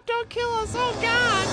stop! Don't kill us! Oh God!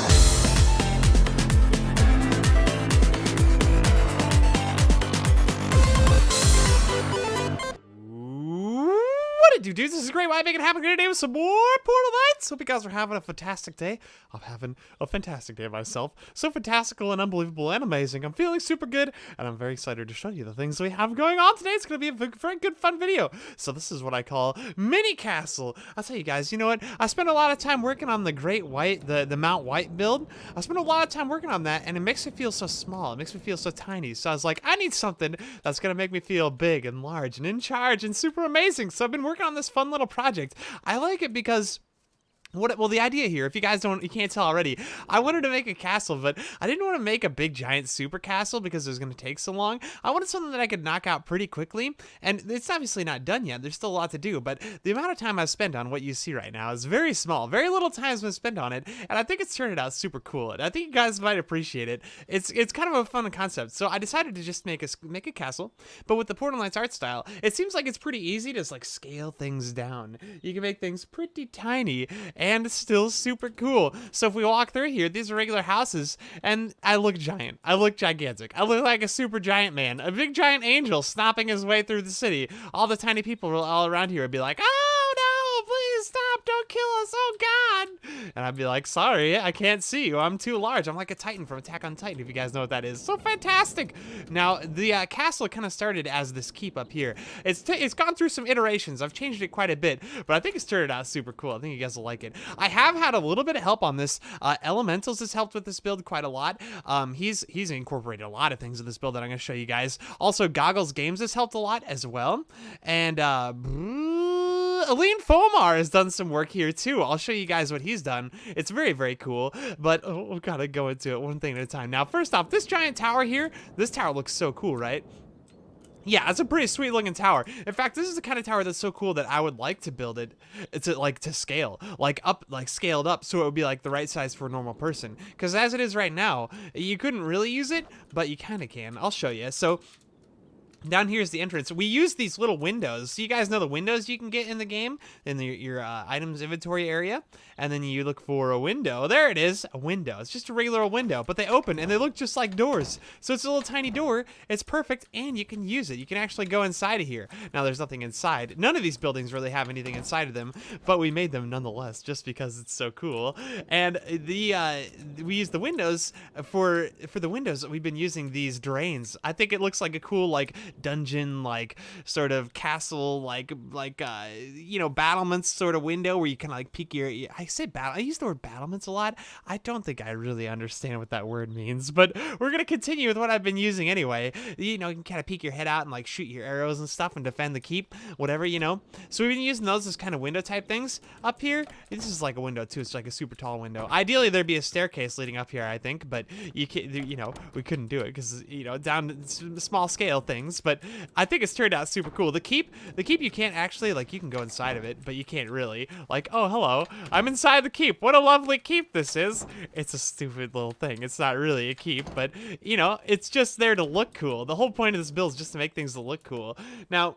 What it do, dudes? This is Great White making it happen today with some more Portal Knights. Hope you guys are having a fantastic day. I'm having a fantastic day myself. So fantastical and unbelievable and amazing. I'm feeling super good, and I'm very excited to show you the things we have going on today. It's going to be a very good, fun video. So this is what I call Mini Castle. I'll tell you guys, you know what? I spent a lot of time working on the Great White, the Mount White build. I spent a lot of time working on that, and it makes me feel so small. It makes me feel so tiny. So I was like, I need something that's going to make me feel big and large and in charge and super amazing. So I've been working on this fun little project. I like it because the idea here, if you guys you can't tell already, I wanted to make a castle, but I didn't want to make a big giant super castle because it was going to take so long. I wanted something that I could knock out pretty quickly, and it's obviously not done yet. There's still a lot to do, but the amount of time I've spent on what you see right now is very small. Very little time has been spent on it, and I think it's turned out super cool. And I think you guys might appreciate it. It's kind of a fun concept, so I decided to just make a castle, but with the Portal Knights art style, it seems like it's pretty easy to like scale things down. You can make things pretty tiny and still super cool. So if we walk through here, these are regular houses, and I look giant. I look gigantic. I look like a super giant man, a big giant angel snapping his way through the city. All the tiny people all around here would be like, oh no, please stop, don't kill us, oh God. And I'd be like, sorry, I can't see you. I'm too large. I'm like a Titan from Attack on Titan, if you guys know what that is. So fantastic. Now, the castle kind of started as this keep up here. It's gone through some iterations. I've changed it quite a bit, but I think it's turned out super cool. I think you guys will like it. I have had a little bit of help on this. Elementals has helped with this build quite a lot. He's incorporated a lot of things in this build that I'm going to show you guys. Also, Goggles Games has helped a lot as well. And Aline Fomar has done some work here too. I'll show you guys what he's done. It's very, very cool, but we've got to go into it one thing at a time. Now, first off, this giant tower here, this tower looks so cool, right? Yeah, it's a pretty sweet looking tower. In fact, this is the kind of tower that's so cool that I would like to build it to scale, like scaled up, so it would be like the right size for a normal person. Because as it is right now, you couldn't really use it, but you kind of can. I'll show you. So down here is the entrance. We use these little windows. So you guys know the windows you can get in the game, in your items inventory area. And then you look for a window. There it is, a window. It's just a regular window, but they open and they look just like doors. So it's a little tiny door. It's perfect, and you can use it. You can actually go inside of here. Now there's nothing inside. None of these buildings really have anything inside of them, but we made them nonetheless, just because it's so cool. And we use the windows for the windows. We've been using these drains. I think it looks like a cool dungeon, sort of castle, you know, battlements sort of window where you can peek your. I use the word battlements a lot. I don't think I really understand what that word means, but we're gonna continue with what I've been using anyway. You know, you can kind of peek your head out and shoot your arrows and stuff and defend the keep, whatever, you know. So we've been using those as kind of window type things up here. This is like a window too. It's like a super tall window. Ideally, there'd be a staircase leading up here, I think, but you can't. You know, we couldn't do it because, you know, down to small scale things. But I think it's turned out super cool. The keep you can't actually, you can go inside of it, but you can't really. Oh, hello, I'm inside the keep. What a lovely keep this is. It's a stupid little thing. It's not really a keep, but, you know, it's just there to look cool. The whole point of this build is just to make things look cool. Now,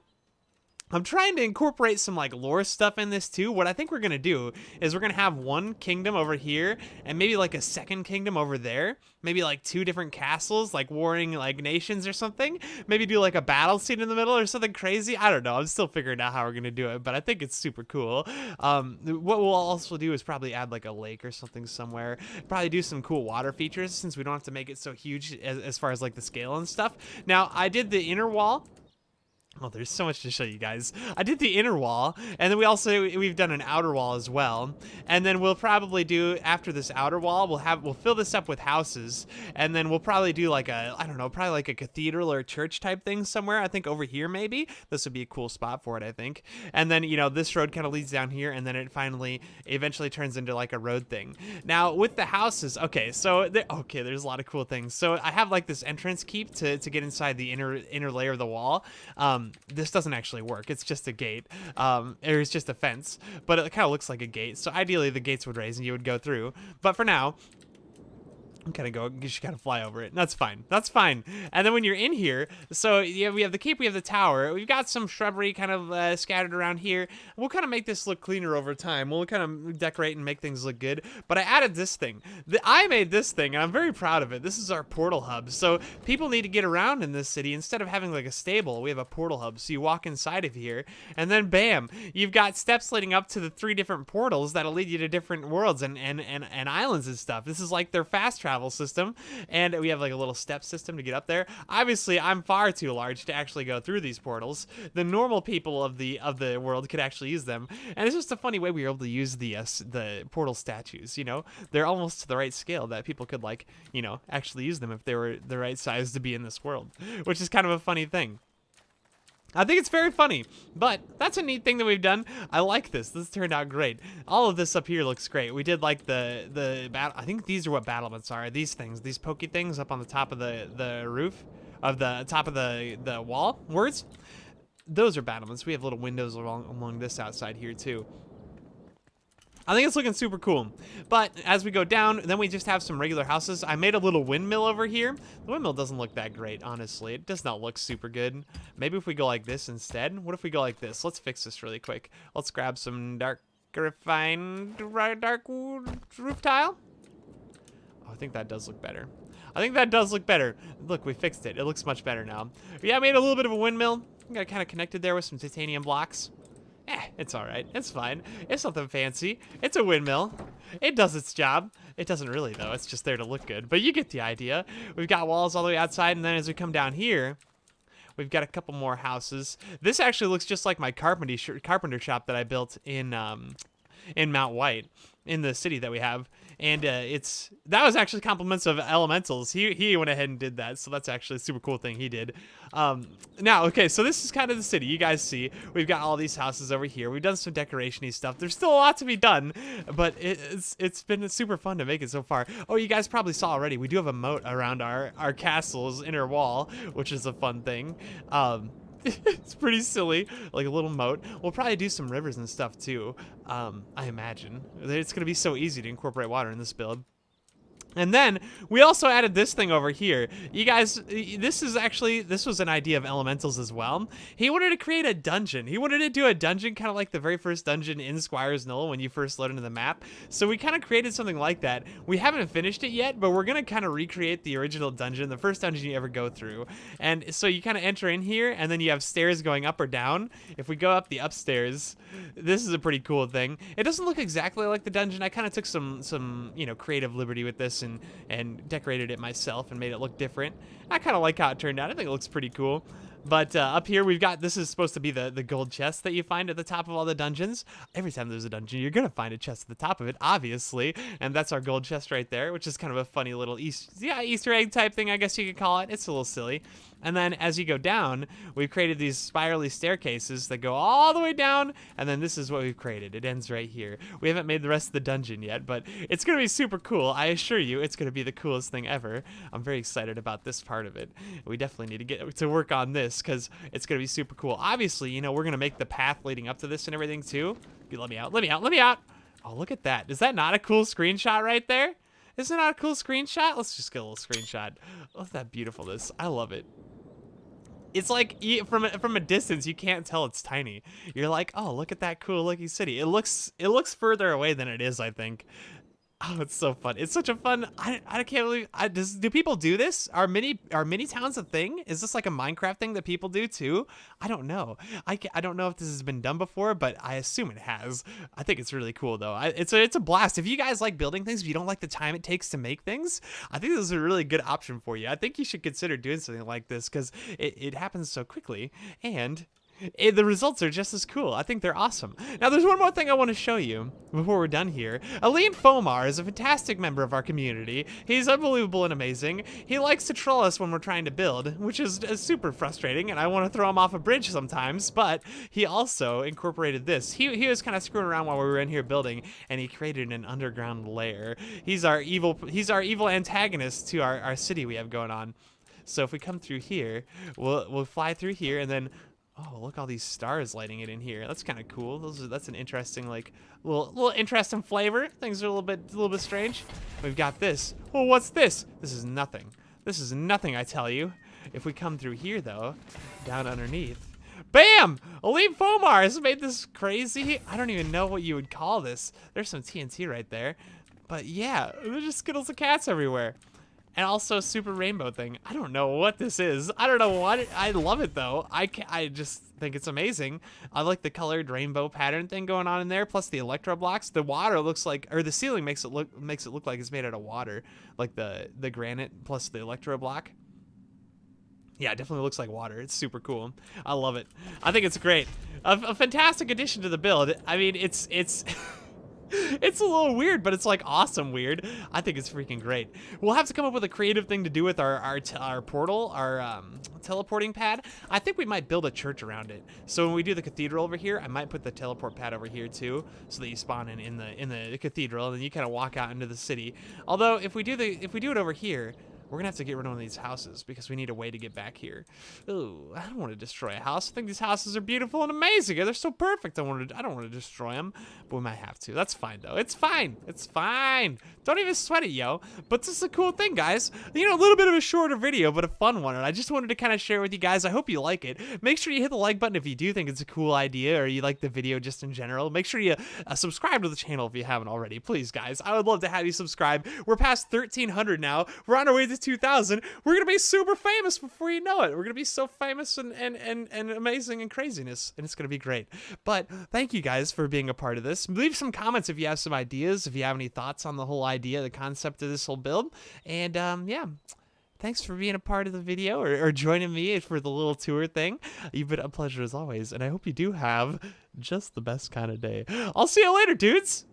I'm trying to incorporate some lore stuff in this too. What I think we're gonna do is we're gonna have one kingdom over here and maybe a second kingdom over there. Maybe two different castles, warring nations or something. Maybe do a battle scene in the middle or something crazy. I don't know. I'm still figuring out how we're gonna do it, but I think it's super cool. What we'll also do is probably add a lake or something somewhere. Probably do some cool water features since we don't have to make it so huge as far as the scale and stuff. Now, I did the inner wall. Oh, there's so much to show you guys. I did the inner wall, and then we've done an outer wall as well. And then we'll probably do, after this outer wall, we'll fill this up with houses, and then we'll probably do I don't know, probably a cathedral or a church type thing somewhere. I think over here maybe. This would be a cool spot for it, I think. And then, you know, this road kind of leads down here, and then it eventually turns into a road thing. Now, with the houses, okay, so there's a lot of cool things. So I have this entrance keep to get inside the inner layer of the wall. This doesn't actually work. It's just a gate. It's just a fence, but it kind of looks like a gate. So ideally the gates would raise and you would go through. But for now, I'm kind of go. You should kind of fly over it. That's fine. That's fine. And then when you're in here, so yeah, we have the keep, we have the tower. We've got some shrubbery kind of scattered around here. We'll kind of make this look cleaner over time. We'll kind of decorate and make things look good. But I added this thing. I made this thing, and I'm very proud of it. This is our portal hub. So people need to get around in this city. Instead of having like a stable, we have a portal hub. So you walk inside of here, and then bam, you've got steps leading up to the 3 different portals that'll lead you to different worlds and islands and stuff. This is like their fast travel system, and we have like a little step system to get up there. Obviously, I'm far too large to actually go through these portals. The normal people of the world could actually use them, and it's just a funny way we were able to use the portal statues. You know, they're almost to the right scale that people could, like, you know, actually use them if they were the right size to be in this world, which is kind of a funny thing. I think it's very funny, but that's a neat thing that we've done. I like this. This turned out great. All of this up here looks great. We did like the battle. I think these are what battlements are. These things, these pokey things up on the top of the roof, of the top of the wall. Words. Those are battlements. We have little windows along this outside here too. I think it's looking super cool. But as we go down, then we just have some regular houses. I made a little windmill over here. The windmill doesn't look that great, honestly. It does not look super good. Maybe if we go like this instead. What if we go like this? Let's fix this really quick. Let's grab some dark refined dark roof tile. Oh, I think that does look better. I think that does look better. Look, we fixed it. It looks much better now. Yeah, I made a little bit of a windmill. I got kind of connected there with some titanium blocks. It's all right. It's fine. It's nothing fancy. It's a windmill. It does its job. It doesn't really, though. It's just there to look good. But you get the idea. We've got walls all the way outside, and then as we come down here, we've got a couple more houses. This actually looks just like my carpenter shop that I built in Mount White, in the city that we have. And that was actually compliments of Elementals. He went ahead and did that, so that's actually a super cool thing he did. Now, okay, so this is kind of the city. You guys see, we've got all these houses over here. We've done some decoration-y stuff. There's still a lot to be done, but it's been super fun to make it so far. Oh, you guys probably saw already, we do have a moat around our castle's inner wall, which is a fun thing. It's pretty silly, like a little moat. We'll probably do some rivers and stuff too, I imagine. It's gonna be so easy to incorporate water in this build. And then we also added this thing over here. You guys, this was an idea of Elementals as well. He wanted to create a dungeon. He wanted to do a dungeon kind of like the very first dungeon in Squires Knoll when you first load into the map. So we kind of created something like that. We haven't finished it yet, but we're gonna kind of recreate the original dungeon, the first dungeon you ever go through. And so you kind of enter in here, and then you have stairs going up or down. If we go up the upstairs, this is a pretty cool thing. It doesn't look exactly like the dungeon. I kind of took some you know, creative liberty with this and decorated it myself and made it look different. I kind of like how it turned out. I think it looks pretty cool. But up here we've got, this is supposed to be the gold chest that you find at the top of all the dungeons. Every time there's a dungeon, you're gonna find a chest at the top of it, obviously. And that's our gold chest right there, which is kind of a funny little Easter egg type thing, I guess you could call it. It's a little silly. And then as you go down, we've created these spirally staircases that go all the way down, and then this is what we've created. It ends right here. We haven't made the rest of the dungeon yet, but it's gonna be super cool. I assure you, it's gonna be the coolest thing ever. I'm very excited about this part of it. We definitely need to get to work on this because it's gonna be super cool. Obviously, you know, we're gonna make the path leading up to this and everything too. Let me out, let me out, let me out. Oh, look at that. Is that not a cool screenshot right there? Isn't that a cool screenshot? Let's just get a little screenshot. Look at that beautifulness. I love it. It's like, from a distance, you can't tell it's tiny. You're like, oh, look at that cool looking city. It looks further away than it is, I think. Oh, it's so fun. It's such a fun, I can't believe, do people do this? Are mini towns a thing? Is this like a Minecraft thing that people do too? I don't know. I don't know if this has been done before, but I assume it has. I think it's really cool though. It's a blast. If you guys like building things, if you don't like the time it takes to make things, I think this is a really good option for you. I think you should consider doing something like this because it happens so quickly, and the results are just as cool. I think they're awesome. Now, there's one more thing I want to show you before we're done here. Aline Fomar is a fantastic member of our community. He's unbelievable and amazing. He likes to troll us when we're trying to build, which is super frustrating, and I want to throw him off a bridge sometimes, but he also incorporated this. He was kind of screwing around while we were in here building, and he created an underground lair. He's our evil antagonist to our city we have going on. So if we come through here, we'll fly through here, and then oh, look, all these stars lighting it in here. That's kind of cool. That's an interesting, like, little interesting flavor. Things are a little bit strange. We've got this. Well, what's this? This is nothing. This is nothing, I tell you. If we come through here, though, down underneath, bam! Elite Fomar has made this crazy. I don't even know what you would call this. There's some TNT right there. But yeah, there's just Skittles and cats everywhere. And also a super rainbow thing. I don't know what this is. I don't know what I love it though. I just think it's amazing. I like the colored rainbow pattern thing going on in there. Plus the electro blocks. The water looks like, or the ceiling makes it look like it's made out of water, like the granite plus the electro block. Yeah, it definitely looks like water. It's super cool. I love it. I think it's great. A fantastic addition to the build. I mean, it's it's a little weird, but it's like awesome weird. I think it's freaking great. We'll have to come up with a creative thing to do with our portal, our teleporting pad. I think we might build a church around it. So when we do the cathedral over here, I might put the teleport pad over here too, so that you spawn in the cathedral, and then you kind of walk out into the city. Although if we do it over here, we're gonna have to get rid of one of these houses because we need a way to get back here. Ooh, I don't want to destroy a house. I think these houses are beautiful and amazing. They're so perfect. I don't want to destroy them, but we might have to. That's fine though. It's fine. It's fine. Don't even sweat it, yo. But this is a cool thing, guys. You know, a little bit of a shorter video, but a fun one. And I just wanted to kind of share with you guys. I hope you like it. Make sure you hit the like button if you do think it's a cool idea or you like the video just in general. Make sure you subscribe to the channel if you haven't already. Please, guys. I would love to have you subscribe. We're past 1,300 now. We're on our way to 2,000. We're gonna be super famous before you know it. We're gonna be so famous and amazing and craziness, and it's gonna be great. But thank you guys for being a part of this. Leave some comments if you have some ideas, if you have any thoughts on the whole idea, the concept of this whole build. And yeah, thanks for being a part of the video or joining me for the little tour thing. You've been a pleasure as always, and I hope you do have just the best kind of day. I'll see you later, dudes.